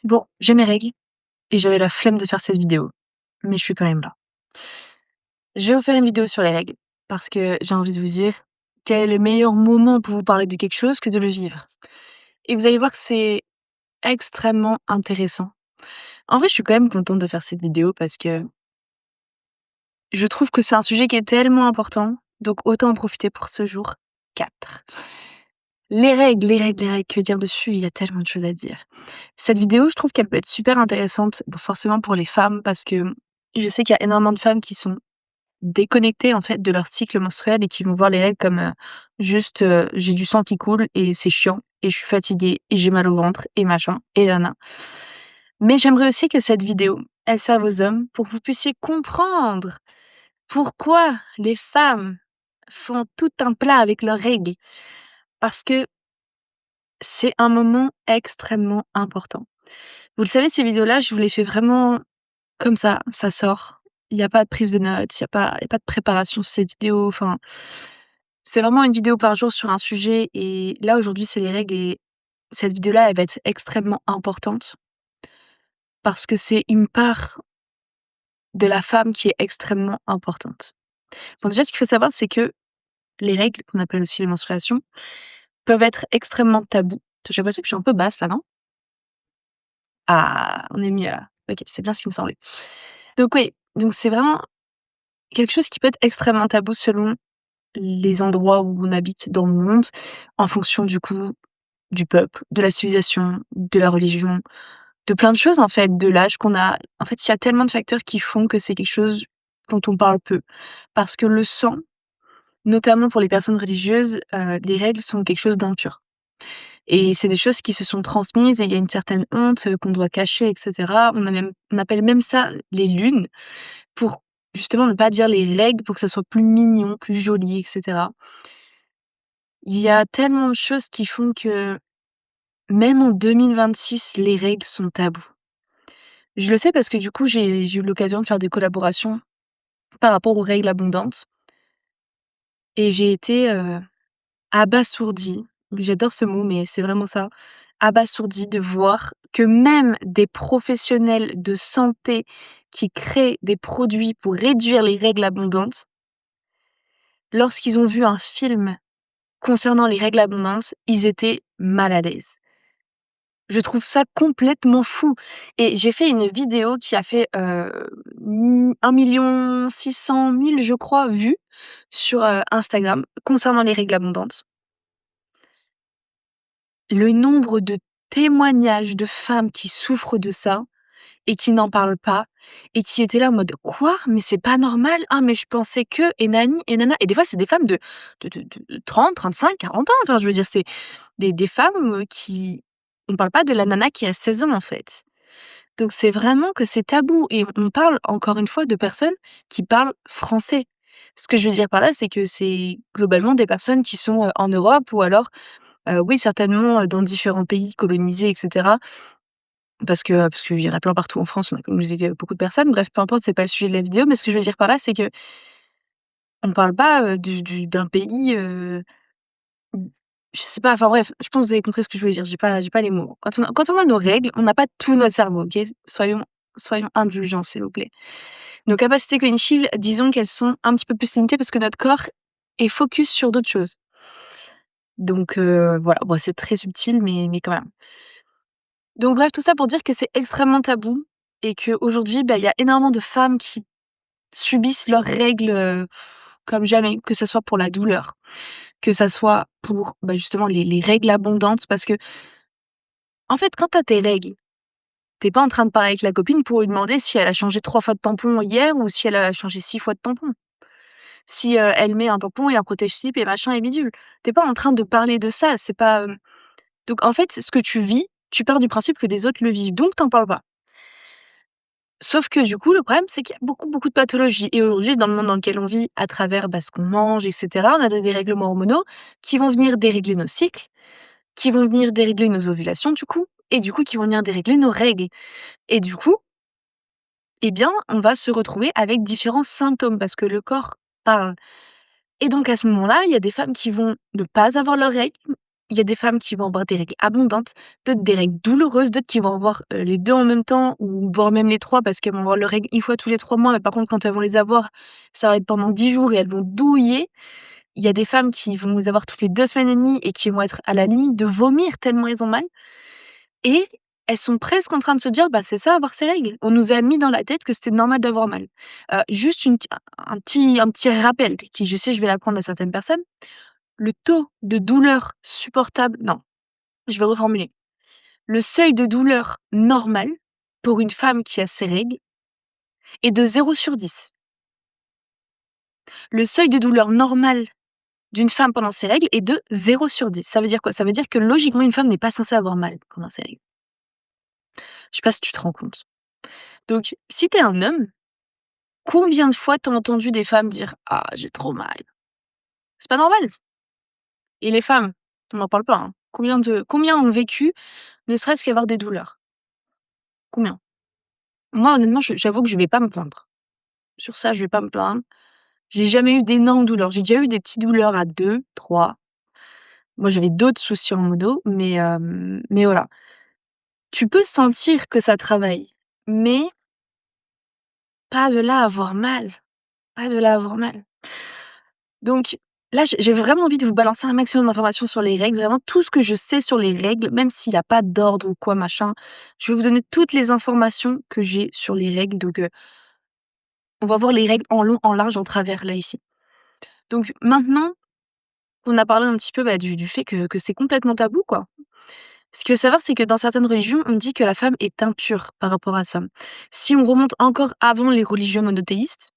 Bon, j'ai mes règles et j'avais la flemme de faire cette vidéo, mais je suis quand même là. Je vais vous faire une vidéo sur les règles parce que j'ai envie de vous dire quel est le meilleur moment pour vous parler de quelque chose que de le vivre. Et vous allez voir que c'est extrêmement intéressant. En vrai, je suis quand même contente de faire cette vidéo parce que je trouve que c'est un sujet qui est tellement important, donc autant en profiter pour ce jour 4. Les règles, que dire dessus? Il y a tellement de choses à dire. Cette vidéo, je trouve qu'elle peut être super intéressante, bon, forcément pour les femmes parce que je sais qu'il y a énormément de femmes qui sont déconnectées, en fait, de leur cycle menstruel et qui vont voir les règles comme, juste, j'ai du sang qui coule et c'est chiant et je suis fatiguée et j'ai mal au ventre et machin et nin Mais j'aimerais aussi que cette vidéo, elle serve aux hommes pour que vous puissiez comprendre pourquoi les femmes font tout un plat avec leurs règles. Parce que c'est un moment extrêmement important. Vous le savez, ces vidéos-là, je vous les fais vraiment comme ça sort. Il y a pas de prise de notes, il y a pas de préparation sur cette vidéo, enfin, c'est vraiment une vidéo par jour sur un sujet et là, aujourd'hui, c'est les règles et cette vidéo-là, elle va être extrêmement importante parce que c'est une part de la femme qui est extrêmement importante. Bon, déjà, ce qu'il faut savoir, c'est que les règles, qu'on appelle aussi les menstruations, peuvent être extrêmement tabous. J'ai l'impression que je suis un peu basse là, non? Ah, on est mieux là. OK, c'est bien ce qui me semblait. Donc oui, donc c'est vraiment quelque chose qui peut être extrêmement tabou selon les endroits où on habite dans le monde, en fonction du coup du peuple, de la civilisation, de la religion, de plein de choses en fait, de l'âge qu'on a. En fait, il y a tellement de facteurs qui font que c'est quelque chose dont on parle peu. Parce que le sang, notamment pour les personnes religieuses, les règles sont quelque chose d'impur. Et c'est des choses qui se sont transmises et il y a une certaine honte, qu'on doit cacher et cetera. On appelle même ça les lunes pour justement ne pas dire les règles pour que ça soit plus mignon, plus joli et cetera. Il y a tellement de choses qui font que même en 2026, les règles sont tabous. Je le sais parce que du coup, j'ai eu l'occasion de faire des collaborations par rapport aux règles abondantes et j'ai été, abasourdie, j'adore ce mot, mais c'est vraiment ça, abasourdie de voir que même des professionnels de santé qui créent des produits pour réduire les règles abondantes, lorsqu'ils ont vu un film concernant les règles abondantes, ils étaient mal à l'aise. Je trouve ça complètement fou et j'ai fait une vidéo qui a fait, 1 600 000 je crois vues sur, Instagram concernant les règles abondantes. Le nombre de témoignages de femmes qui souffrent de ça et qui n'en parlent pas et qui étaient là en mode: «Quoi? Mais c'est pas normal. Ah mais je pensais que» et nani et nana et des fois, c'est des femmes de 30, 35, 40 ans. Enfin, je veux dire, c'est des femmes, qui on parle pas de la nana qui a 16 ans, en fait. Donc c'est vraiment que c'est tabou et on parle encore une fois de personnes qui parlent français. Ce que je veux dire par là, c'est que c'est globalement des personnes qui sont, en Europe ou alors, oui certainement, dans différents pays colonisés et cetera. Parce qu'il y en a plein partout en France, on a colonisé, beaucoup de personnes. Bref, peu importe, c'est pas le sujet de la vidéo, mais ce que je veux dire par là, c'est qu'on parle pas, du d'un pays, mmh, je sais pas, enfin bref, je pense que vous avez compris ce que je veux dire, j'ai pas les mots. Quand on a nos règles, on n'a pas tout notre cerveau, OK? Soyons indulgents, s'il vous plaît. Nos capacités cognitives, disons qu'elles sont un petit peu plus limitées parce que notre corps est focus sur d'autres choses. Donc voilà, bon, c'est très subtil, mais quand même. Donc bref, tout ça pour dire que c'est extrêmement tabou et qu'aujourd'hui, bah, il y a énormément de femmes qui subissent leurs règles, comme jamais, que ça soit pour la douleur, que ça soit pour, bah, justement les règles abondantes parce que en fait, quand tu as tes règles, tu es pas en train de parler avec la copine pour lui demander si elle a changé 3 fois de tampon hier ou si elle a changé 6 fois de tampon. Si, elle met un tampon et un protège-slip et machin et bidule. Tu es pas en train de parler de ça, c'est pas, donc en fait, ce que tu vis, tu pars du principe que les autres le vivent, donc tu en parles pas. Sauf que du coup, le problème, c'est qu'il y a beaucoup, beaucoup de pathologies et aujourd'hui, dans le monde dans lequel on vit, à travers, bah, ce qu'on mange et cetera, on a des dérèglements hormonaux qui vont venir dérégler nos cycles, qui vont venir dérégler nos ovulations du coup et du coup qui vont venir dérégler nos règles et du coup, eh bien, on va se retrouver avec différents symptômes parce que le corps parle et donc à ce moment-là, il y a des femmes qui vont ne pas avoir leurs règles il y a des femmes qui vont avoir des règles abondantes, d'autres des règles douloureuses, d'autres qui vont avoir, les 2 en même temps ou voire même les 3 parce qu'elles vont avoir leurs règles une fois tous les 3 mois, mais par contre quand elles vont les avoir, ça va être pendant 10 jours et elles vont douiller. Il y a des femmes qui vont les avoir toutes les 2 semaines et demie et qui vont être à la limite de vomir tellement elles ont mal et elles sont presque en train de se dire: «Bah, c'est ça avoir ses règles. On nous a mis dans la tête que c'était normal d'avoir mal». Juste un petit rappel qui je sais je vais l'apprendre à certaines personnes. Le taux de douleur supportable non, je vais reformuler. Le seuil de douleur normal pour une femme qui a ses règles est de 0/10. Le seuil de douleur normal d'une femme pendant ses règles est de 0/10. Ça veut dire quoi? Ça veut dire que logiquement une femme n'est pas censée avoir mal pendant ses règles. Je sais pas si tu te rends compte? Donc si tu es un homme, combien de fois tu as entendu des femmes dire: «Ah, j'ai trop mal». C'est pas normal et les femmes, on n'en parle pas, hein. Combien ont vécu ne serait-ce qu'avoir des douleurs? Combien? Moi honnêtement, j'avoue que je vais pas me plaindre. Sur ça, je vais pas me plaindre. J'ai jamais eu d'énormes douleurs. J'ai déjà eu des petites douleurs à 2, 3. Moi, j'avais d'autres soucis en mono, mais voilà. Tu peux sentir que ça travaille, mais pas de là à avoir mal, pas de là à avoir mal. Donc là, j'ai vraiment envie de vous balancer un maximum d'informations sur les règles, vraiment tout ce que je sais sur les règles, même s'il y a pas d'ordre ou quoi machin. Je vais vous donner toutes les informations que j'ai sur les règles, donc on va voir les règles en long, en large, en travers là, ici. Donc maintenant qu'on a parlé un petit peu, bah, du fait que c'est complètement tabou, quoi. Ce qu'il faut savoir, c'est que dans certaines religions, on dit que la femme est impure par rapport à ça. Si on remonte encore avant les religions monothéistes,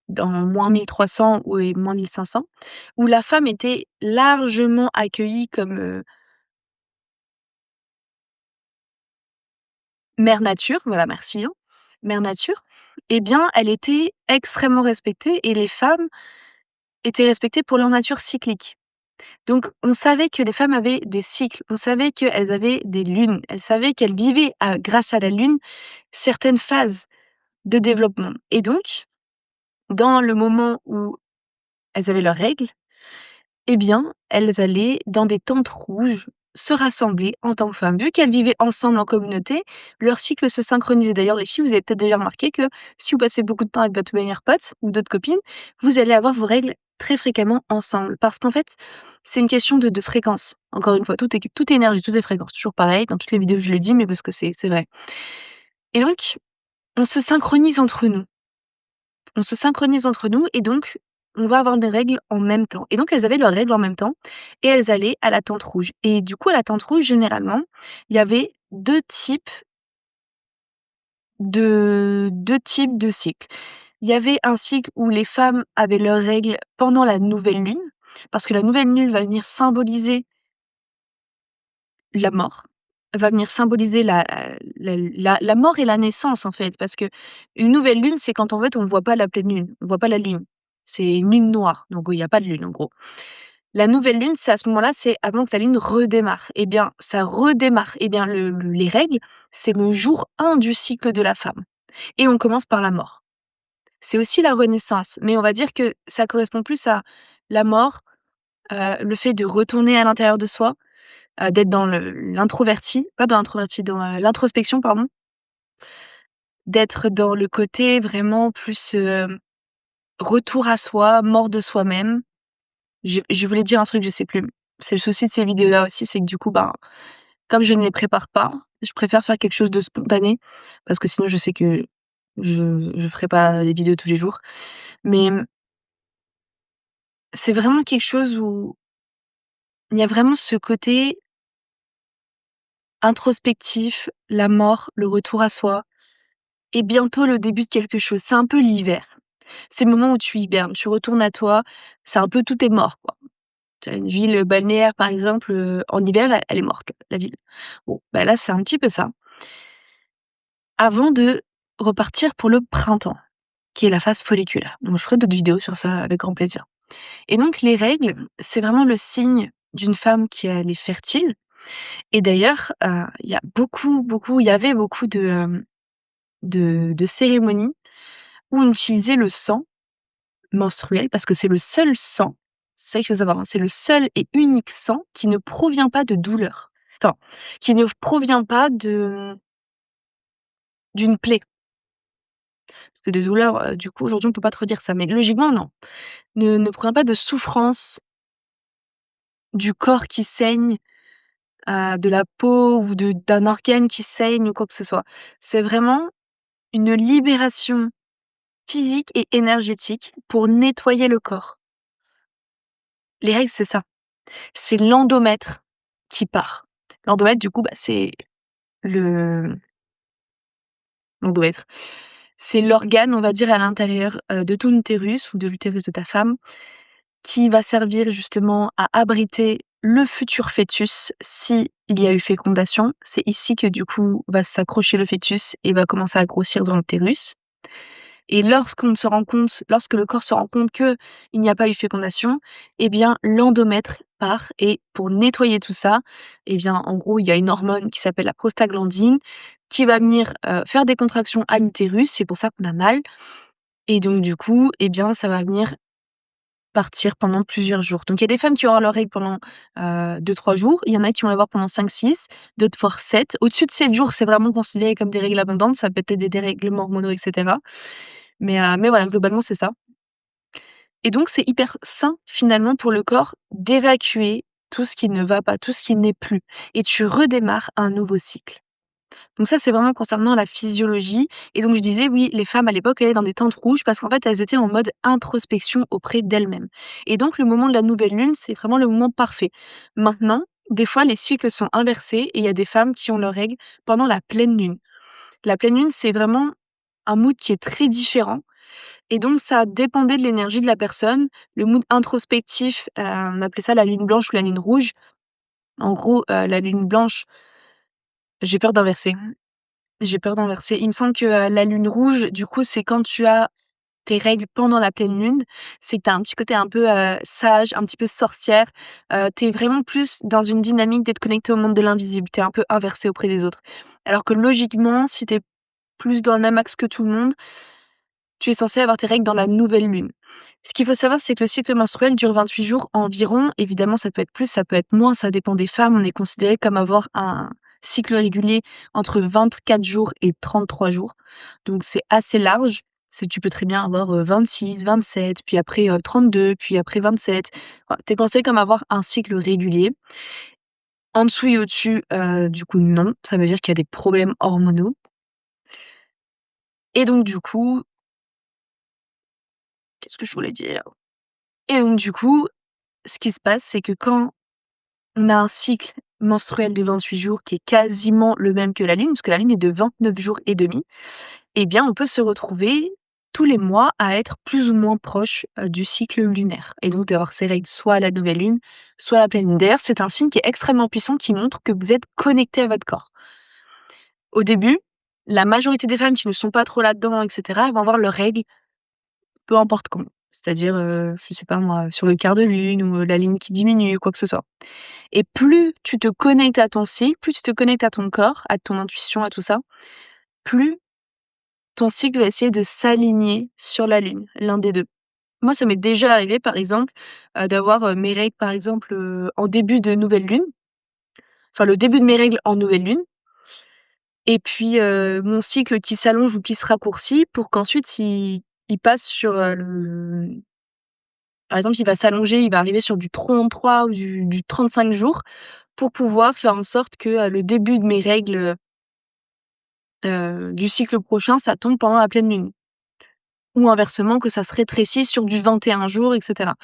dans -1300 ou et -1500, où la femme était largement accueillie comme, mère nature, voilà merci bien, mère nature, eh bien, elle était extrêmement respectée et les femmes étaient respectées pour leur nature cyclique. Donc on savait que les femmes avaient des cycles, on savait qu'elles avaient des lunes, elles savaient qu'elles vivaient à grâce à la lune, certaines phases de développement et donc, dans le moment où elles avaient leurs règles, eh bien, elles allaient dans des tentes rouges se rassembler en tant que femmes. Vu qu'elles vivaient ensemble en communauté, leur cycle se synchronisait. D'ailleurs, les filles, vous avez peut-être déjà remarqué que si vous passez beaucoup de temps avec votre meilleure pote ou d'autres copines, vous allez avoir vos règles très fréquemment ensemble. Parce qu'en fait, c'est une question de fréquence. Encore une fois, tout est énergie, tout est fréquence. Toujours pareil, dans toutes les vidéos je le dis, mais parce que c'est vrai. Et donc, on se synchronise entre nous. On se synchronise entre nous et donc on va avoir des règles en même temps et donc elles avaient leurs règles en même temps et elles allaient à la tente rouge et du coup à la tente rouge généralement, il y avait 2 types de cycles. Il y avait un cycle où les femmes avaient leurs règles pendant la nouvelle lune, parce que la nouvelle lune va venir symboliser la mort, va venir symboliser la mort et la naissance, en fait. Parce que une nouvelle lune, c'est quand, en fait, on ne voit pas la pleine lune, on voit pas la lune. C'est une lune noire, donc il y a pas de lune, en gros. La nouvelle lune, c'est à ce moment-là, c'est avant que la lune redémarre. Eh bien, ça redémarre. Eh bien, les règles, c'est le jour 1 du cycle de la femme et on commence par la mort. C'est aussi la renaissance, mais on va dire que ça correspond plus à la mort, le fait de retourner à l'intérieur de soi, d'être dans l'introverti, pas dans l'introverti, dans, l'introspection, pardon. D'être dans le côté vraiment plus, retour à soi, mort de soi-même. Je voulais dire un truc, je sais plus. C'est le souci de ces vidéos-là aussi, c'est que du coup, ben, comme je ne les prépare pas, je préfère faire quelque chose de spontané parce que sinon je sais que je ferai pas des vidéos tous les jours. Mais, c'est vraiment quelque chose où il y a vraiment ce côté introspectif, la mort, le retour à soi et bientôt le début de quelque chose. C'est un peu l'hiver. C'est le moment où tu hibernes, tu retournes à toi, c'est un peu tout est mort, quoi. Tu as une ville balnéaire, par exemple, en hiver, elle est morte, la ville. Bon, bah, là, c'est un petit peu ça. Avant de repartir pour le printemps, qui est la phase folliculaire. Donc je ferai d'autres vidéos sur ça avec grand plaisir. Et donc les règles, c'est vraiment le signe d'une femme qui elle est fertile et d'ailleurs, il y avait beaucoup de cérémonies où on utilisait le sang menstruel parce que c'est le seul sang C'est ça qu'il faut savoir, hein. C'est le seul et unique sang qui ne provient pas de douleur. Enfin, qui ne provient pas d'une plaie. Parce que de douleur, du coup, aujourd'hui, on peut pas trop dire ça, mais logiquement, non. Ne provient pas de souffrance, du corps qui saigne, de la peau ou d'un organe qui saigne ou quoi que ce soit. C'est vraiment une libération physique et énergétique pour nettoyer le corps. Les règles, c'est ça. C'est l'endomètre qui part. L'endomètre, du coup, bah, c'est le l'endomètre. C'est l'organe, on va dire, à l'intérieur, de ton utérus ou de l'utérus de ta femme, qui va servir justement à abriter le futur fœtus s'il y a eu fécondation. C'est ici que, du coup, va s'accrocher le fœtus et va commencer à grossir dans l'utérus. Et lorsque le corps se rend compte qu'il n'y a pas eu fécondation, eh bien, l'endomètre part et pour nettoyer tout ça, eh bien, en gros, il y a une hormone qui s'appelle la prostaglandine qui va venir, faire des contractions à l'utérus, c'est pour ça qu'on a mal et donc du coup, eh bien, ça va venir partir pendant plusieurs jours. Donc il y a des femmes qui auront leurs règles pendant, 2-3 jours, il y en a qui vont les avoir pendant 5-6, d'autres voire 7. Au-dessus de 7 jours, c'est vraiment considéré comme des règles abondantes, ça peut être des dérèglements hormonaux et cetera. Mais voilà, globalement, c'est ça et donc c'est hyper sain, finalement, pour le corps d'évacuer tout ce qui ne va pas, tout ce qui n'est plus et tu redémarres un nouveau cycle. Donc ça, c'est vraiment concernant la physiologie et donc je disais, oui, les femmes à l'époque allaient dans des tentes rouges parce qu'en fait, elles étaient en mode introspection auprès d'elles-mêmes et donc le moment de la nouvelle lune, c'est vraiment le moment parfait. Maintenant, des fois, les cycles sont inversés et il y a des femmes qui ont leurs règles pendant la pleine lune. La pleine lune, c'est vraiment un mood qui est très différent et donc ça dépendait de l'énergie de la personne. Le mood introspectif, on appelait ça la lune blanche ou la lune rouge. En gros, la lune blanche, j'ai peur d'inverser. J'ai peur d'inverser. Il me semble que, la lune rouge, du coup, c'est quand tu as tes règles pendant la pleine lune. C'est que tu as un petit côté un peu, sage, un petit peu sorcière. Tu es vraiment plus dans une dynamique d'être connectée au monde de l'invisible. Tu es un peu inversée auprès des autres. Alors que logiquement, si tu es plus dans le même axe que tout le monde, tu es censée avoir tes règles dans la nouvelle lune. Ce qu'il faut savoir, c'est que le cycle menstruel dure 28 jours environ. Évidemment, ça peut être plus, ça peut être moins, ça dépend des femmes. On est considéré comme avoir un cycle régulier entre 24 jours et 33 jours. Donc c'est assez large. Tu peux très bien avoir 26, 27, puis après 32, puis après 27. Voilà, tu es considéré comme avoir un cycle régulier. En dessous et au-dessus, du coup, non. Ça veut dire qu'il y a des problèmes hormonaux. Et donc, du coup, qu'est-ce que je voulais dire? Et donc, du coup, ce qui se passe, c'est que quand on a un cycle menstruel de 28 jours qui est quasiment le même que la lune, parce que la lune est de 29 jours et demi, eh bien, on peut se retrouver tous les mois à être plus ou moins proche, du cycle lunaire et donc d'avoir ses règles soit à la nouvelle lune, soit à la pleine lune. D'ailleurs, c'est un signe qui est extrêmement puissant qui montre que vous êtes connecté à votre corps. Au début, la majorité des femmes qui ne sont pas trop là-dedans et cetera, elles vont avoir leurs règles peu importe quand. C'est-à-dire, je sais pas moi, sur le quart de lune ou, la ligne qui diminue, quoi que ce soit. Et plus tu te connectes à ton cycle, plus tu te connectes à ton corps, à ton intuition, à tout ça, plus ton cycle va essayer de s'aligner sur la lune, l'un des 2. Moi, ça m'est déjà arrivé, par exemple, d'avoir, mes règles, par exemple, en début de nouvelle lune, enfin le début de mes règles en nouvelle lune et puis, mon cycle qui s'allonge ou qui se raccourcit pour qu'ensuite il passe sur, le par exemple, il va s'allonger, il va arriver sur du 33 ou du 35 jours pour pouvoir faire en sorte que, le début de mes règles, du cycle prochain, ça tombe pendant la pleine lune. Ou inversement, que ça se rétrécisse sur du 21 jours et cetera.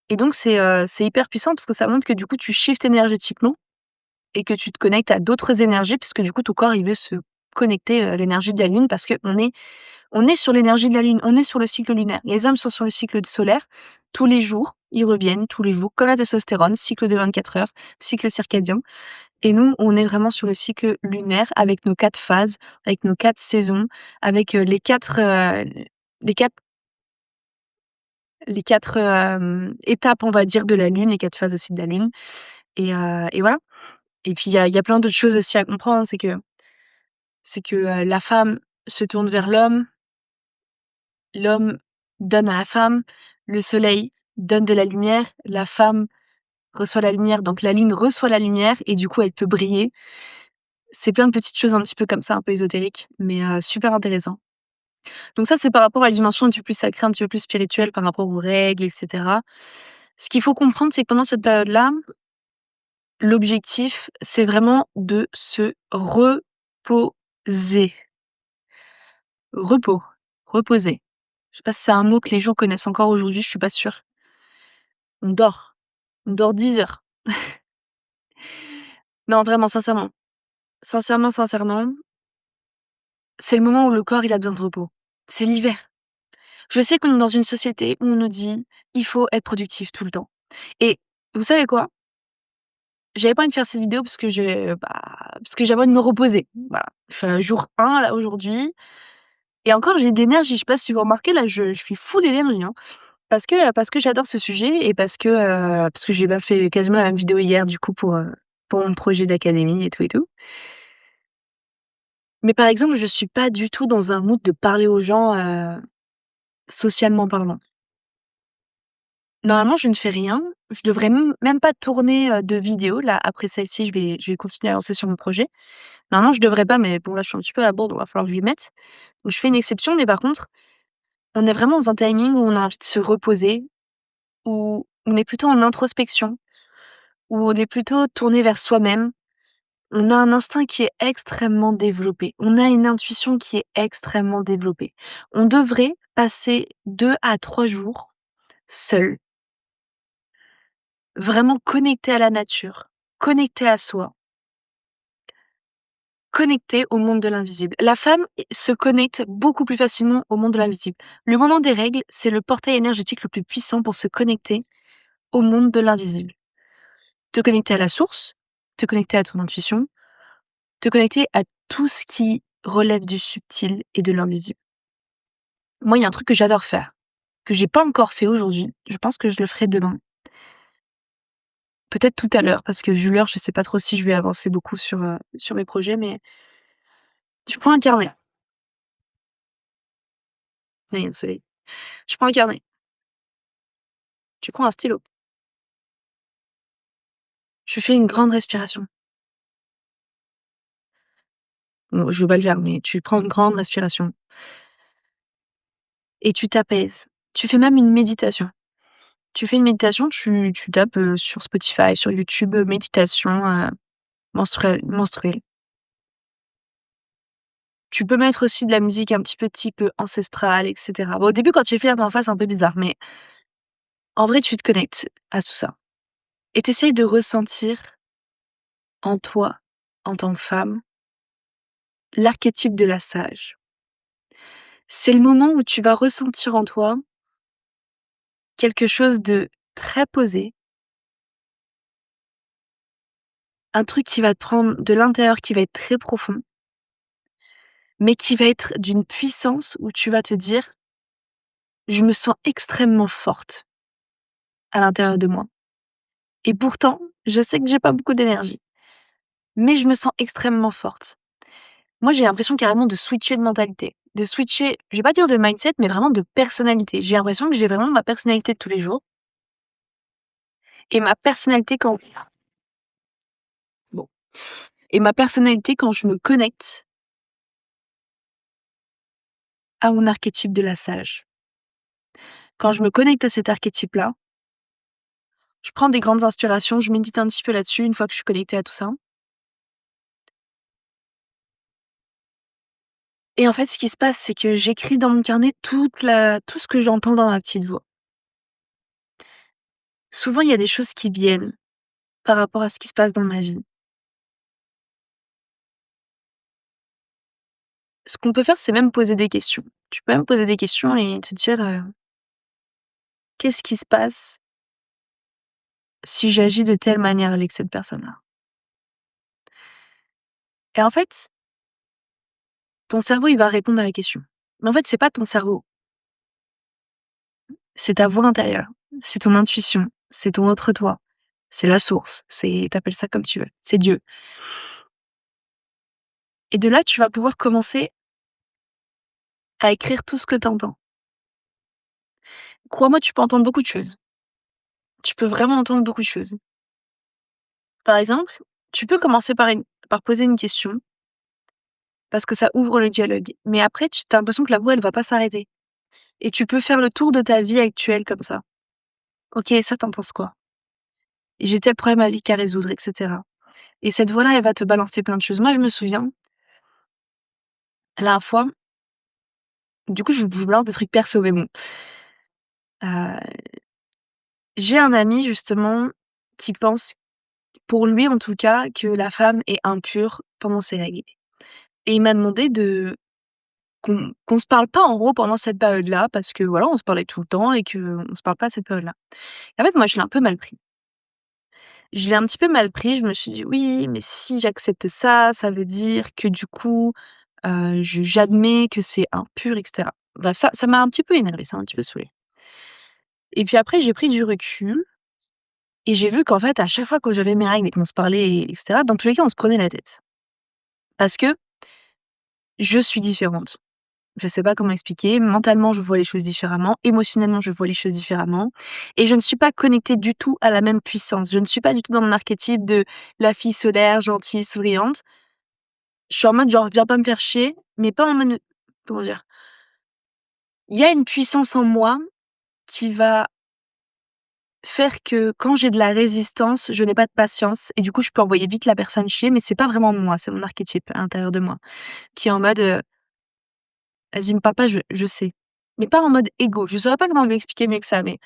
Et donc c'est hyper puissant parce que ça montre que du coup tu shifts énergétiquement et que tu te connectes à d'autres énergies puisque du coup ton corps il veut se connecter, à l'énergie de la lune parce qu'on est sur l'énergie de la lune, on est sur le cycle lunaire. Les hommes sont sur le cycle solaire, tous les jours, ils reviennent tous les jours, comme la testostérone, cycle de 24 heures, cycle circadien. Et nous, on est vraiment sur le cycle lunaire avec nos 4 phases, avec nos 4 saisons, avec, les quatre étapes, on va dire, de la lune, les 4 phases aussi de la lune et voilà. Et puis il y a plein d'autres choses aussi à comprendre, c'est que, la femme se tourne vers l'homme, l'homme donne à la femme, le soleil donne de la lumière, la femme reçoit la lumière, donc la lune reçoit la lumière et du coup elle peut briller. C'est plein de petites choses un petit peu comme ça, un peu ésotériques, mais super intéressant. Donc ça, c'est par rapport à la dimension un petit peu plus sacrée, un petit peu plus spirituelle par rapport aux règles et cetera. Ce qu'il faut comprendre, c'est que pendant cette période-là, l'objectif, c'est vraiment de se reposer. Repos, reposer. Je sais pas si c'est un mot que les gens connaissent encore aujourd'hui, je suis pas sûre. On dort. On dort 10 heures. Non, vraiment, sincèrement. Sincèrement, c'est le moment où le corps, il a besoin de repos. C'est l'hiver. Je sais qu'on est dans une société où on nous dit: «Il faut être productif tout le temps» et vous savez quoi? J'avais pas envie de faire cette vidéo parce que j'avais envie de me reposer. Voilà. Je fais un jour 1 là aujourd'hui et encore j'ai de l'énergie. Je sais pas si vous remarquez là, je suis full énergie, hein. Parce que j'adore ce sujet et parce que j'ai pas fait quasiment la même vidéo hier du coup pour mon projet d'académie et tout. Mais par exemple, je suis pas du tout dans un mood de parler aux gens, socialement parlant. Normalement, je ne fais rien. Je devrais même pas tourner, de vidéo là, après celle-ci, je vais continuer à avancer sur mon projet. Normalement, je devrais pas, mais bon là, je suis un petit peu à la bourre, donc va falloir que je m'y mette. Donc je fais une exception, mais par contre, on est vraiment dans un timing où on a envie de se reposer, où on est plutôt en introspection, où on est plutôt tourné vers soi-même. On a un instinct qui est extrêmement développé. On a une intuition qui est extrêmement développée. On devrait passer 2 à 3 jours seul, vraiment connecté à la nature, connecté à soi, connecté au monde de l'invisible. La femme se connecte beaucoup plus facilement au monde de l'invisible. Le moment des règles, c'est le portail énergétique le plus puissant pour se connecter au monde de l'invisible. Te connecter à la source, te connecter à ton intuition, te connecter à tout ce qui relève du subtil et de l'invisible. Moi, il y a un truc que j'adore faire, que j'ai pas encore fait aujourd'hui. Je pense que je le ferai demain. Peut-être tout à l'heure, parce que vu l'heure, je sais pas trop si je vais avancer beaucoup sur mes projets, mais tu prends un carnet. Là, il y a le soleil. Tu prends un carnet, tu prends un stylo, tu fais une grande respiration. Bon, je veux pas le faire, mais tu prends une grande respiration et tu t'apaises. Tu fais même une méditation. Tu fais une méditation, tu tapes, sur Spotify, sur YouTube, méditation, menstruelle. Tu peux mettre aussi de la musique un petit peu type, ancestrale et cetera. Bon, au début, quand tu fais la première fois, c'est un peu bizarre, mais en vrai, tu te connectes à tout ça et tu essayes de ressentir en toi, en tant que femme, l'archétype de la sage. C'est le moment où tu vas ressentir en toi quelque chose de très posé, un truc qui va te prendre de l'intérieur, qui va être très profond, mais qui va être d'une puissance où tu vas te dire: «Je me sens extrêmement forte à l'intérieur de moi et pourtant, je sais que j'ai pas beaucoup d'énergie, mais je me sens extrêmement forte». Moi, j'ai l'impression carrément de switcher de mentalité, de switcher, je vais pas dire de mindset, mais vraiment de personnalité. J'ai l'impression que j'ai vraiment ma personnalité de tous les jours et ma personnalité quand bon et ma personnalité quand je me connecte à mon archétype de la sage. Quand je me connecte à cet archétype-là, je prends des grandes inspirations, je médite un petit peu là-dessus une fois que je suis connectée à tout ça et en fait, ce qui se passe, c'est que j'écris dans mon carnet tout ce que j'entends dans ma petite voix. Souvent, il y a des choses qui viennent par rapport à ce qui se passe dans ma vie. Ce qu'on peut faire, c'est même poser des questions. Tu peux même poser des questions et te dire, «Qu'est-ce qui se passe si j'agis de telle manière avec cette personne-là?» Et en fait, ton cerveau, il va répondre à la question. Mais en fait, c'est pas ton cerveau, c'est ta voix intérieure, c'est ton intuition, c'est ton autre toi, c'est la source, c'est tu ça comme tu veux, c'est Dieu. Et de là, tu vas pouvoir commencer à écrire tout ce que tu entends. Crois-moi, tu peux entendre beaucoup de choses. tu peux vraiment entendre beaucoup de choses. Par exemple, tu peux commencer par poser une question, parce que ça ouvre le dialogue. Mais après, tu as l'impression que la voix, elle va pas s'arrêter. Et tu peux faire le tour de ta vie actuelle comme ça. «OK, ça, tu penses quoi? Et j'ai tel problématique à résoudre» et cetera. Et cette voix-là, elle va te balancer plein de choses. Moi, je me souviens, la dernière fois, du coup, je vous balance des trucs perso, mais bon. Heu, j'ai un ami justement qui pense, pour lui en tout cas, que la femme est impure pendant ses règles. Et il m'a demandé de qu'on se parle pas en gros pendant cette période-là parce que voilà, on se parlait tout le temps et qu'on se parle pas à cette période-là. Et en fait, moi, je l'ai un peu mal pris. Je l'ai un petit peu mal pris, je me suis dit: «Oui, mais si j'accepte ça, ça veut dire que du coup, je j'admets que c'est impur et cetera». Bref, ça m'a un petit peu énervée, ça m'a un petit peu saoulée. Et puis après, j'ai pris du recul et j'ai vu qu'en fait, à chaque fois que j'avais mes règles et qu'on se parlait et cetera, dans tous les cas, on se prenait la tête. Parce que je suis différente. Je sais pas comment expliquer. Mentalement, je vois les choses différemment. Émotionnellement, je vois les choses différemment. Et je ne suis pas connectée du tout à la même puissance. Je ne suis pas du tout dans mon archétype de la fille solaire, gentille, souriante. Je suis en mode genre: «Viens pas me faire chier», mais pas en mode, comment dire? Il y a une puissance en moi qui va faire que quand j'ai de la résistance, je n'ai pas de patience et du coup, je peux envoyer vite la personne chier, mais c'est pas vraiment moi, c'est mon archétype à l'intérieur de moi qui est en mode, «Vas-y, me parle pas, je sais». Mais pas en mode égo. Je saurais pas comment vous l'expliquer mieux que ça, mais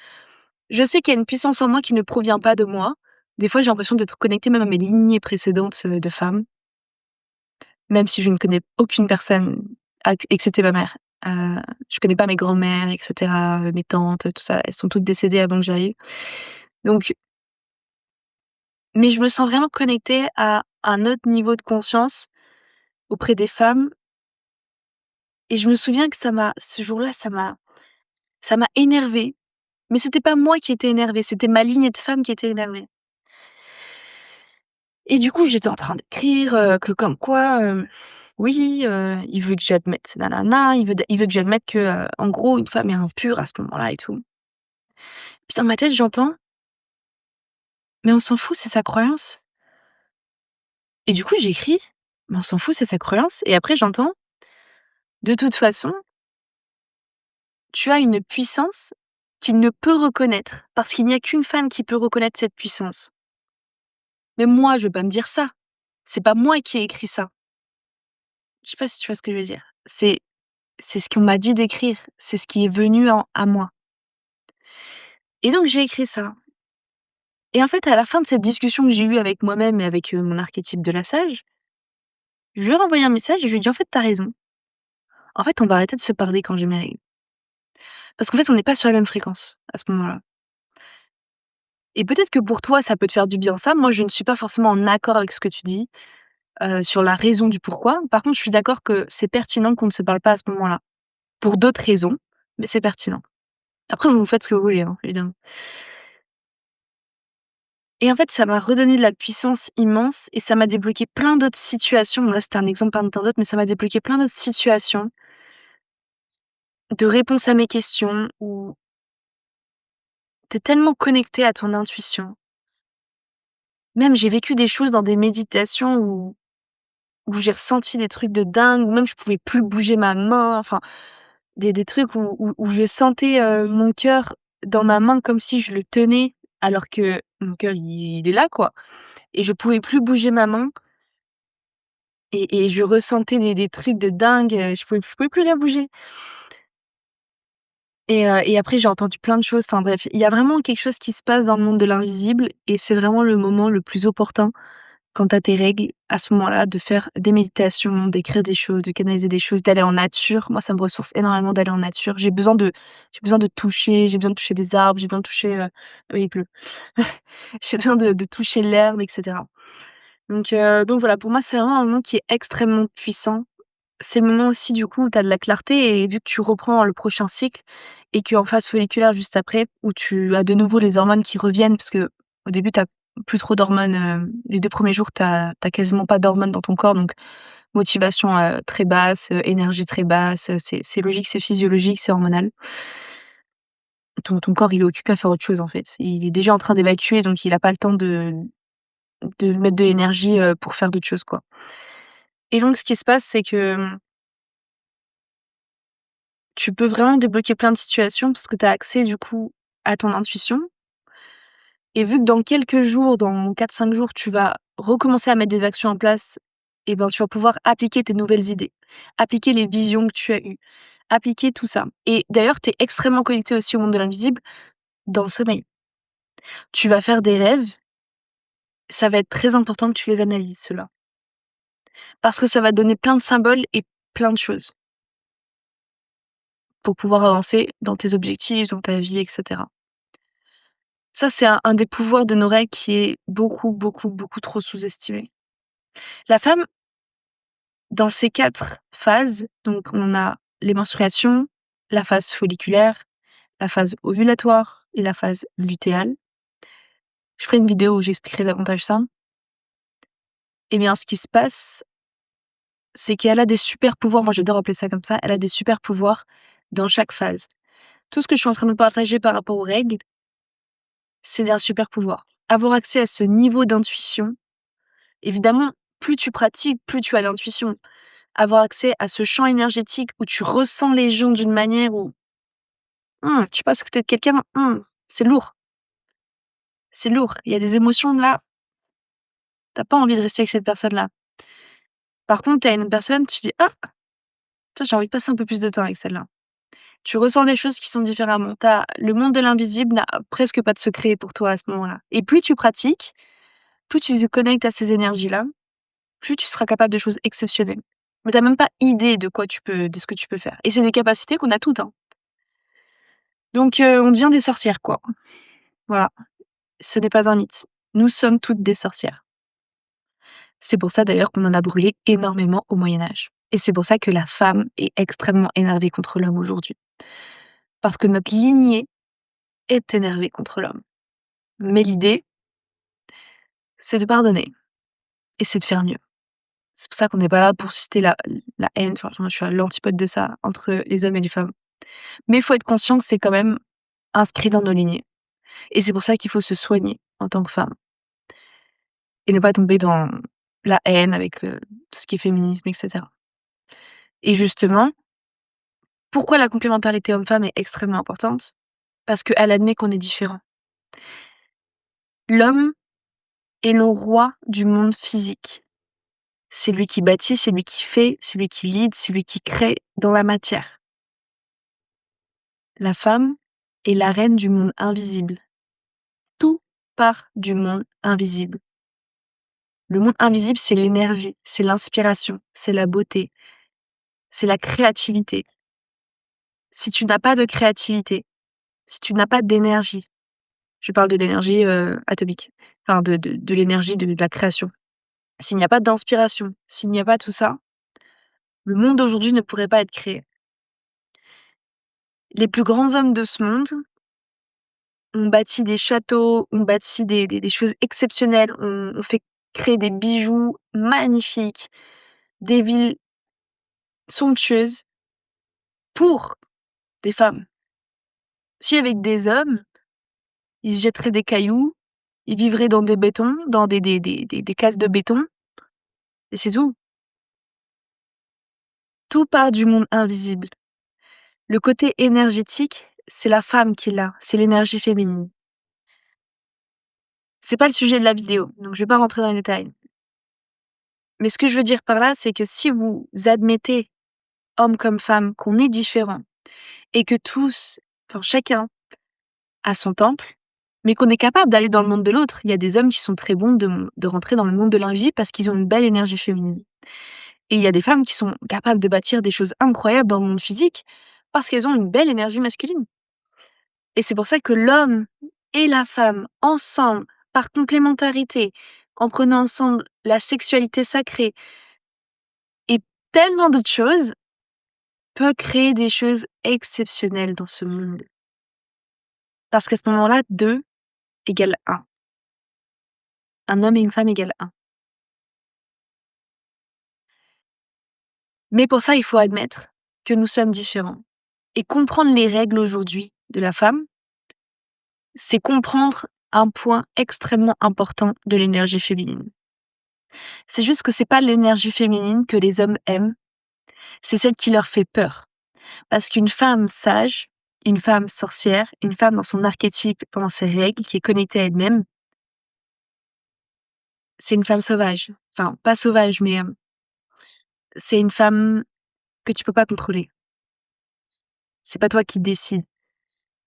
je sais qu'il y a une puissance en moi qui ne provient pas de moi. Des fois, j'ai l'impression d'être connectée même à mes lignées précédentes, de femmes, même si je ne connais aucune personne excepté ma mère. Je connais pas mes grands-mères et cetera, mes tantes, tout ça. Elles sont toutes décédées avant que j'arrive. Donc mais je me sens vraiment connectée à un autre niveau de conscience auprès des femmes et je me souviens que ce jour-là, ça m'a énervée, mais c'était pas moi qui étais énervée, c'était ma lignée de femmes qui était énervée. Et du coup, j'étais en train d'écrire, que comme quoi, oui, il veut que j'admette nanana, il veut que j'admette que, en gros, une femme est impure à ce moment-là et tout. Puis dans ma tête, j'entends: «Mais on s'en fout, c'est sa croyance». Et du coup, j'écris: «Mais on s'en fout, c'est sa croyance» et après j'entends: «De toute façon, tu as une puissance qu'il ne peut reconnaître, parce qu'il n'y a qu'une femme qui peut reconnaître cette puissance. Mais moi, je vais pas me dire ça. C'est pas moi qui ai écrit ça». Je sais pas si tu vois ce que je veux dire? C'est ce qu'on m'a dit d'écrire, c'est ce qui est venu en à moi. Et donc j'ai écrit ça. Et en fait, à la fin de cette discussion que j'ai eue avec moi-même et avec, mon archétype de la sage, je lui ai renvoyé un message et je lui ai dit: «En fait, tu as raison. En fait, on va arrêter de se parler quand j'ai mes règles. Parce qu'en fait, on n'est pas sur la même fréquence à ce moment-là. Et peut-être que pour toi, ça peut te faire du bien ça. Moi, je ne suis pas forcément en accord avec ce que tu dis, sur la raison du pourquoi. Par contre, je suis d'accord que c'est pertinent qu'on ne se parle pas à ce moment-là. Pour d'autres raisons, mais c'est pertinent. Après, vous faites ce que vous voulez, hein, évidemment». Et en fait, ça m'a redonné de la puissance immense et ça m'a débloqué plein d'autres situations. Bon là, c'était un exemple parmi tant d'autres, mais ça m'a débloqué plein d'autres situations de réponses à mes questions où tu es tellement connecté à ton intuition. Même j'ai vécu des choses dans des méditations où j'ai ressenti des trucs de dingue, où même je pouvais plus bouger ma main, enfin des trucs où je sentais, mon cœur dans ma main comme si je le tenais alors que mon cœur il est là quoi et je pouvais plus bouger ma main. Et je ressentais des trucs de dingue, je pouvais plus rien bouger et après j'ai entendu plein de choses, enfin bref, il y a vraiment quelque chose qui se passe dans le monde de l'invisible et c'est vraiment le moment le plus opportun quand tu as tes règles, à ce moment-là, de faire des méditations, d'écrire des choses, de canaliser des choses, d'aller en nature. Moi, ça me ressource énormément d'aller en nature. J'ai besoin de toucher, j'ai besoin de toucher les arbres, j'ai besoin de toucher, oui, il pleut. J'ai besoin de toucher l'herbe et cetera. Donc voilà, pour moi, c'est vraiment un moment qui est extrêmement puissant. C'est le moment aussi du coup où tu as de la clarté et vu que tu reprends le prochain cycle et qu'en phase folliculaire juste après, où tu as de nouveau les hormones qui reviennent parce que au début tu as plus trop d'hormones, les 2 premiers jours tu as quasiment pas d'hormones dans ton corps donc motivation, très basse, énergie très basse, c'est logique, c'est physiologique, c'est hormonal. ton corps, il est occupé à faire autre chose, en fait. Il est déjà en train d'évacuer, donc il a pas le temps de mettre de l'énergie, pour faire d'autres choses, quoi. Et donc ce qui se passe, c'est que, tu peux vraiment débloquer plein de situations parce que tu as accès, du coup, à ton intuition. Et vu que dans quelques jours, dans 4-5 jours, tu vas recommencer à mettre des actions en place, et ben, tu vas pouvoir appliquer tes nouvelles idées, appliquer les visions que tu as eues, appliquer tout ça. Et d'ailleurs, tu es extrêmement connecté aussi au monde de l'invisible dans le sommeil. Tu vas faire des rêves, ça va être très important que tu les analyses, ceux-là, parce que ça va te donner plein de symboles et plein de choses pour pouvoir avancer dans tes objectifs, dans ta vie, et cetera. Ça, c'est un des pouvoirs de nos règles qui est beaucoup, beaucoup, beaucoup trop sous-estimé. La femme, dans ces 4 phases, donc on a les menstruations, la phase folliculaire, la phase ovulatoire et la phase lutéale. Je ferai une vidéo où j'expliquerai davantage ça. Et bien, ce qui se passe, c'est qu'elle a des super pouvoirs, moi j'adore appeler ça comme ça, elle a des super pouvoirs dans chaque phase. Tout ce que je suis en train de partager par rapport aux règles, c'est un super pouvoir. Avoir accès à ce niveau d'intuition, évidemment, plus tu pratiques, plus tu as l'intuition. Avoir accès à ce champ énergétique où tu ressens les gens d'une manière où tu passes à côté de quelqu'un, c'est lourd, c'est lourd. Il y a des émotions là, tu pas envie de rester avec cette personne-là. Par contre, tu as une personne, tu dis: «Ah, tiens, j'ai envie de passer un peu plus de temps avec celle-là». Tu ressens les choses qui sont différemment. Le monde de l'invisible n'a presque pas de secret pour toi à ce moment-là. Et plus tu pratiques, plus tu te connectes à ces énergies-là, plus tu seras capable de choses exceptionnelles. Mais tu même pas idée de ce que tu peux faire. Et c'est des capacités qu'on a toutes, hein. Donc on devient des sorcières, quoi. Voilà, ce n'est pas un mythe. Nous sommes toutes des sorcières. C'est pour ça d'ailleurs qu'on en a brûlé énormément au Moyen Âge. Et c'est pour ça que la femme est extrêmement énervée contre l'homme aujourd'hui. Parce que notre lignée est énervée contre l'homme. Mais l'idée, c'est de pardonner et c'est de faire mieux. C'est pour ça qu'on n'est pas là pour susciter la haine, enfin, moi je suis à l'antipode de ça, entre les hommes et les femmes. Mais il faut être conscient que c'est quand même inscrit dans nos lignées. Et c'est pour ça qu'il faut se soigner en tant que femme et ne pas tomber dans la haine avec, tout ce qui est féminisme, et cetera. Et justement, pourquoi la complémentarité homme-femme est extrêmement importante? Parce qu'elle admet qu'on est différent. L'homme est le roi du monde physique. C'est lui qui bâtit, c'est lui qui fait, c'est lui qui lead, c'est lui qui crée dans la matière. La femme est la reine du monde invisible. Tout part du monde invisible. Le monde invisible, c'est l'énergie, c'est l'inspiration, c'est la beauté, c'est la créativité. Si tu n'as pas de créativité, si tu n'as pas d'énergie, je parle de l'énergie, atomique, enfin de l'énergie de la création. S'il n'y a pas d'inspiration, s'il n'y a pas tout ça, le monde d'aujourd'hui ne pourrait pas être créé. Les plus grands hommes de ce monde ont bâti des châteaux, ont bâti des choses exceptionnelles, ont fait créer des bijoux magnifiques, des villes somptueuses pour des femmes. Si avec des hommes, ils se jetteraient des cailloux, ils vivraient dans des bétons, dans des cases de béton et c'est tout. Tout part du monde invisible. Le côté énergétique, c'est la femme qui l'a, c'est l'énergie féminine. C'est pas le sujet de la vidéo, donc je vais pas rentrer dans les détails. Mais ce que je veux dire par là, c'est que si vous admettez, hommes comme femmes, qu'on est différents et que tous, enfin chacun a son temple, mais qu'on est capable d'aller dans le monde de l'autre. Il y a des hommes qui sont très bons de rentrer dans le monde de l'invisible parce qu'ils ont une belle énergie féminine. Et il y a des femmes qui sont capables de bâtir des choses incroyables dans le monde physique parce qu'elles ont une belle énergie masculine. Et c'est pour ça que l'homme et la femme, ensemble, par complémentarité, en prenant ensemble la sexualité sacrée et tellement d'autres choses, peut créer des choses exceptionnelles dans ce monde. Parce qu'à ce moment-là, 2 égale 1. Un homme et une femme égale 1. Mais pour ça, il faut admettre que nous sommes différents et comprendre les règles aujourd'hui de la femme c'est comprendre un point extrêmement important de l'énergie féminine. C'est juste que c'est pas l'énergie féminine que les hommes aiment, c'est celle qui leur fait peur. Parce qu'une femme sage, une femme sorcière, une femme dans son archétype, dans ses règles, qui est connectée à elle-même, c'est une femme sauvage. Enfin, pas sauvage, mais c'est une femme que tu peux pas contrôler. C'est pas toi qui décides.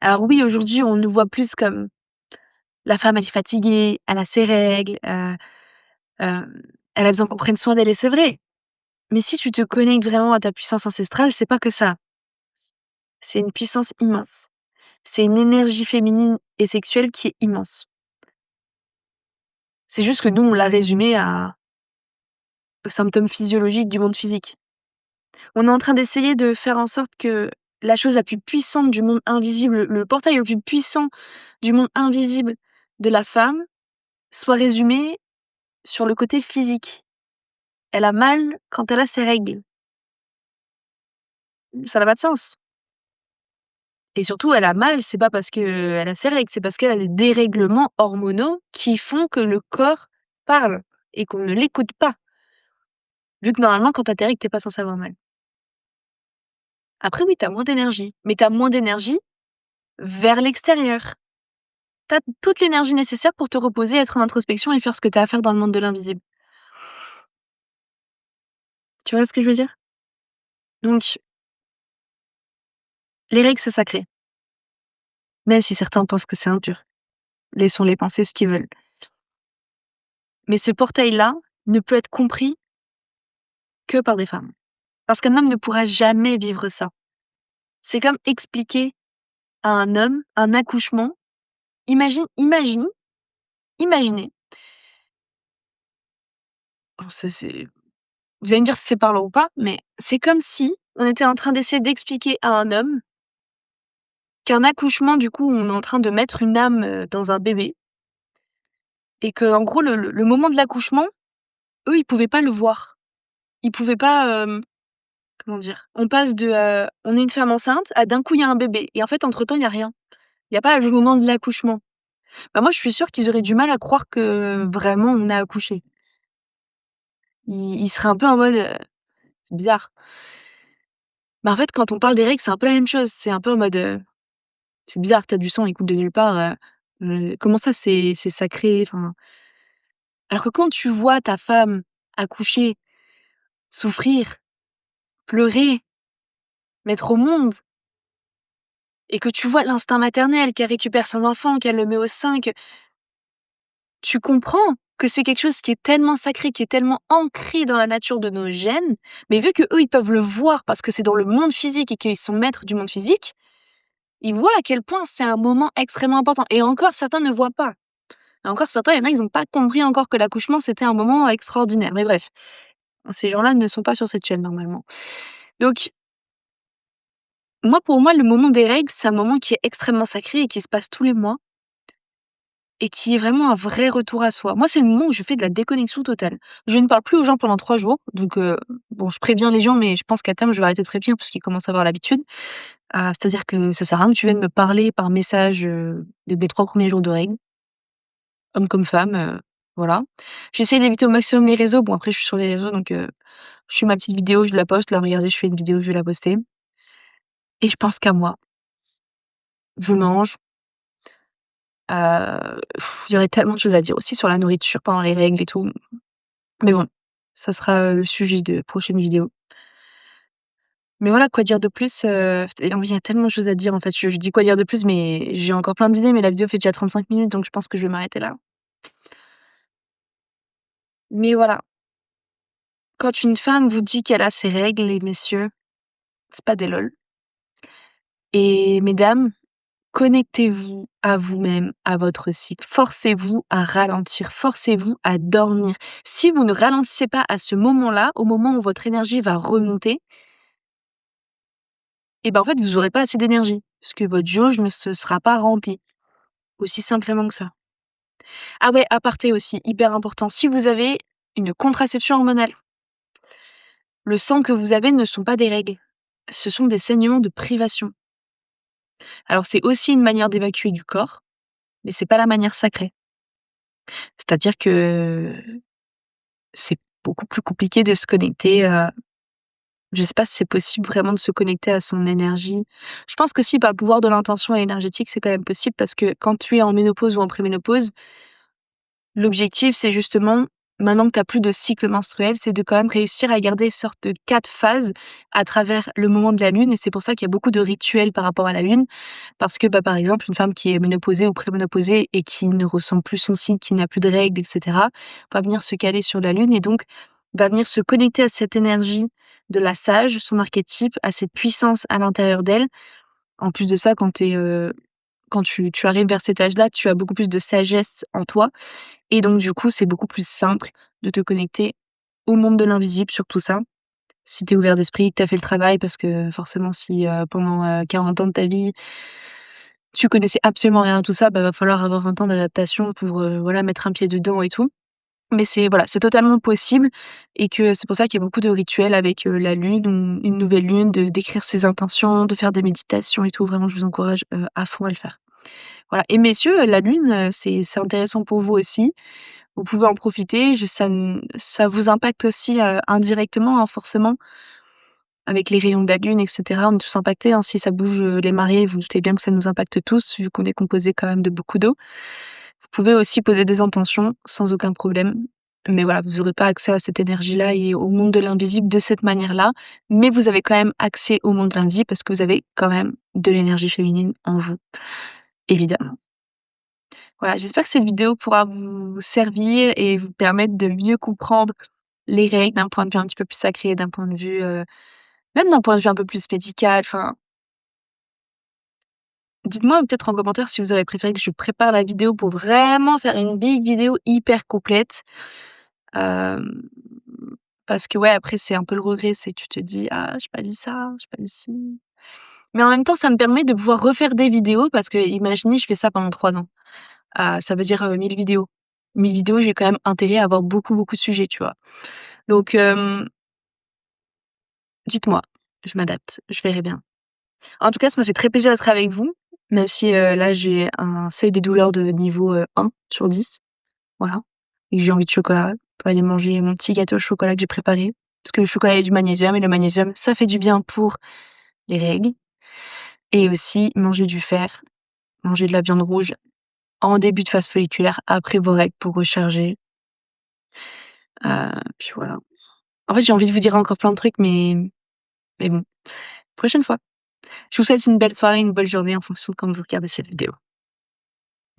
Alors oui, aujourd'hui, on nous voit plus comme la femme, elle est fatiguée, elle a ses règles, elle a besoin qu'on prenne soin d'elle et c'est vrai. Mais si tu te connectes vraiment à ta puissance ancestrale, c'est pas que ça. C'est une puissance immense. C'est une énergie féminine et sexuelle qui est immense. C'est juste que nous, on l'a résumé aux symptômes physiologiques du monde physique. On est en train d'essayer de faire en sorte que la chose la plus puissante du monde invisible, le portail le plus puissant du monde invisible de la femme, soit résumé sur le côté physique. Elle a mal quand elle a ses règles. Ça n'a pas de sens. Et surtout, elle a mal, c'est pas parce qu'elle a ses règles, c'est parce qu'elle a des dérèglements hormonaux qui font que le corps parle et qu'on ne l'écoute pas. Vu que normalement, quand tu as tes règles, tu es pas censé avoir mal. Après oui, tu as moins d'énergie, mais tu as moins d'énergie vers l'extérieur. Tu as toute l'énergie nécessaire pour te reposer, être en introspection et faire ce que tu as à faire dans le monde de l'invisible. Tu vois ce que je veux dire? Donc les règles, c'est sacré, même si certains pensent que c'est impur. Laissons-les penser ce qu'ils veulent. Mais ce portail-là ne peut être compris que par des femmes. Parce qu'un homme ne pourra jamais vivre ça. C'est comme expliquer à un homme un accouchement. Imaginez. Alors ça, vous allez me dire si c'est parlant ou pas, mais c'est comme si on était en train d'essayer d'expliquer à un homme qu'un accouchement, du coup, on est en train de mettre une âme, dans un bébé et qu'en gros le moment de l'accouchement, eux, ils pouvaient pas le voir. Ils pouvaient pas, comment dire? On passe de, on est une femme enceinte à d'un coup il y a un bébé et en fait entre temps il y a rien. Il y a pas le moment de l'accouchement. Bah, moi je suis sûre qu'ils auraient du mal à croire que vraiment on a accouché. Ils seraient un peu en mode, «C'est bizarre». Bah, en fait quand on parle des règles, c'est un peu la même chose. C'est un peu en mode, «C'est bizarre, tu as du sang, il coule de nulle part, comment ça c'est sacré?» Enfin, alors que quand tu vois ta femme accoucher, souffrir, pleurer, mettre au monde et que tu vois l'instinct maternel, qu'elle récupère son enfant, qu'elle le met au sein, que tu comprends que c'est quelque chose qui est tellement sacré, qui est tellement ancré dans la nature de nos gènes, mais vu qu'eux, ils peuvent le voir parce que c'est dans le monde physique et qu'ils sont maîtres du monde physique, ils voient à quel point c'est un moment extrêmement important et encore certains ne voient pas. Et encore certains, il y en a, ils ont pas compris encore que l'accouchement, c'était un moment extraordinaire. Mais bref, ces gens-là ne sont pas sur cette chaîne normalement. Donc moi, pour moi, le moment des règles, c'est un moment qui est extrêmement sacré et qui se passe tous les mois et qui est vraiment un vrai retour à soi. Moi, c'est le moment où je fais de la déconnexion totale. Je ne parle plus aux gens pendant 3 jours, donc bon, je préviens les gens, mais je pense qu'à terme, je vais arrêter de prévenir parce qu'ils commencent à avoir l'habitude. C'est-à-dire que ça sert à rien que tu viennes me parler par message, de mes 3 premiers jours de règles, homme comme femme, voilà. J'essaie d'éviter au maximum les réseaux. Bon, après, je suis sur les réseaux, donc je fais ma petite vidéo, je la poste. Là, regardez, je fais une vidéo, je vais la poster et je pense qu'à moi. Je mange. Il y aurait tellement de choses à dire aussi sur la nourriture pendant les règles et tout. Mais bon, ça sera, le sujet de prochaine vidéo. Mais voilà, quoi dire de plus, il y a tellement de choses à dire en fait. Je dis quoi dire de plus, mais j'ai encore plein d'idées, mais la vidéo fait déjà 35 minutes, donc je pense que je vais m'arrêter là. Mais voilà, quand une femme vous dit qu'elle a ses règles, les messieurs, c'est pas des lol. Et mesdames, connectez-vous à vous-même, à votre cycle. Forcez-vous à ralentir, forcez-vous à dormir. Si vous ne ralentissez pas à ce moment-là, au moment où votre énergie va remonter, et ben, en fait, vous aurez pas assez d'énergie, parce que votre jauge ne se sera pas remplie. Aussi simplement que ça. Ah ouais, aparté aussi, hyper important, si vous avez une contraception hormonale, le sang que vous avez ne sont pas des règles, ce sont des saignements de privation. Alors c'est aussi une manière d'évacuer du corps, mais c'est pas la manière sacrée. C'est-à-dire que c'est beaucoup plus compliqué de se connecter, je sais pas si c'est possible vraiment de se connecter à son énergie. Je pense que si, par le pouvoir de l'intention énergétique, c'est quand même possible parce que quand tu es en ménopause ou en préménopause, l'objectif, c'est justement, maintenant que tu as plus de cycle menstruel, c'est de quand même réussir à garder une sorte de 4 phases à travers le moment de la lune et c'est pour ça qu'il y a beaucoup de rituels par rapport à la lune. Parce que, bah, par exemple, une femme qui est ménopausée ou préménopausée et qui ne ressent plus son cycle, qui n'a plus de règles et cetera, va venir se caler sur la lune et donc va venir se connecter à cette énergie de la sage, son archétype, à cette puissance à l'intérieur d'elle. En plus de ça, quand tu arrives vers cet âge-là, tu as beaucoup plus de sagesse en toi et donc du coup, c'est beaucoup plus simple de te connecter au monde de l'invisible, surtout ça. Si tu es ouvert d'esprit, que tu as fait le travail parce que forcément si, pendant, 40 ans de ta vie, tu connaissais absolument rien à tout ça, bah, va falloir avoir un temps d'adaptation pour, voilà, mettre un pied dedans et tout. Mais c'est voilà, c'est totalement possible et que c'est pour ça qu'il y a beaucoup de rituels avec, la lune ou une nouvelle lune, d'écrire ses intentions, de faire des méditations et tout. Vraiment, je vous encourage, à fond à le faire. Voilà et messieurs, la lune, c'est intéressant pour vous aussi. Vous pouvez en profiter, je ça vous impacte aussi, indirectement, hein, forcément, avec les rayons de la lune et cetera. On est tous impactés, hein. Si ça bouge, les marées, vous vous doutez bien que ça nous impacte tous, vu qu'on est composé quand même de beaucoup d'eau. Vous pouvez aussi poser des intentions sans aucun problème, mais voilà, vous aurez pas accès à cette énergie-là et au monde de l'invisible de cette manière-là, mais vous avez quand même accès au monde de l'invisible parce que vous avez quand même de l'énergie féminine en vous, évidemment. Voilà, j'espère que cette vidéo pourra vous servir et vous permettre de mieux comprendre les règles d'un point de vue un petit peu plus sacré, d'un point de vue, même d'un point de vue un peu plus médical, enfin, dites-moi peut-être en commentaire si vous aurez préféré que je prépare la vidéo pour vraiment faire une big vidéo hyper complète. Hem, Parce que ouais, après c'est un peu le regret, c'est tu te dis: «Ah, j'ai pas dit ça, j'ai pas dit ci». Mais en même temps, ça me permet de pouvoir refaire des vidéos parce que imaginez, je fais ça pendant 3 ans. Ça veut dire, 1000 vidéos. 1000 vidéos, j'ai quand même intérêt à avoir beaucoup, beaucoup de sujets, tu vois? Donc dites-moi, je m'adapte, je verrai bien. En tout cas, ça m'a fait très plaisir d'être avec vous, même si, là, j'ai un seuil de douleur de niveau, 1 sur 10, voilà et que j'ai envie de chocolat. Pour aller manger mon petit gâteau au chocolat que j'ai préparé, parce que le chocolat, il y a du magnésium et le magnésium, ça fait du bien pour les règles et aussi manger du fer, manger de la viande rouge en début de phase folliculaire après vos règles pour recharger, puis voilà. En fait, j'ai envie de vous dire encore plein de trucs mais bon, prochaine fois. Je vous souhaite une belle soirée, une bonne journée en fonction de quand vous regardez cette vidéo.